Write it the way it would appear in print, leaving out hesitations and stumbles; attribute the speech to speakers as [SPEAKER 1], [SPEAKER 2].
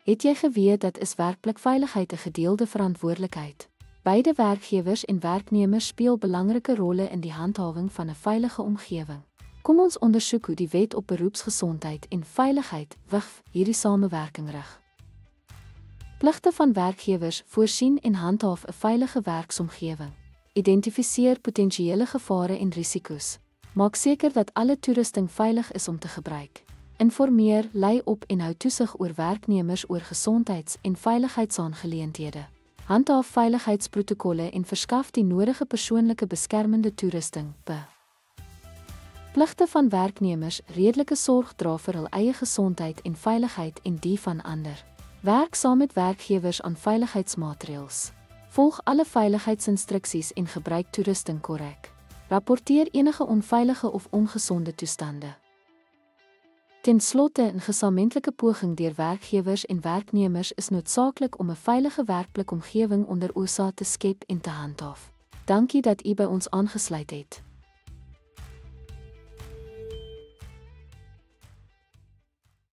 [SPEAKER 1] Het jy geweet dat is werklik veiligheid 'n gedeelde verantwoordelikheid? Beide werkgewers en werknemers speel belangrike rolle in die handhawing van 'n veilige omgewing. Kom ons ondersoek hoe die Wet op Beroepsgesondheid en Veiligheid WIGV hierdie samewerking rig. Pligte van werkgewers voorsien en handhaaf 'n veilige werksomgewing. Identifiseer potensiële gevare en risiko's. Maak seker dat alle toerusting veilig is om te gebruik. Informeer, lei op en hou toesig oor werknemers oor gesondheids- en veiligheidsaangeleenthede. Handhaaf veiligheidsprotokolle en verskaf die nodige persoonlike beskermende toerusting. Pligte van werknemers redelike sorg dra vir hul eie gesondheid en veiligheid en die van ander. Werk saam met werkgewers aan veiligheidsmaatreëls. Volg alle veiligheidsinstruksies en gebruik toerusting korrek. Rapporteer enige onveilige of ongesonde toestande. Ten slotte, 'n gesamentlike poging deur werkgewers en werknemers is noodsaaklik om 'n veilige werkplikomgewing onder OSA te skep en te handhaaf. Dankie dat u by ons aangesluit het.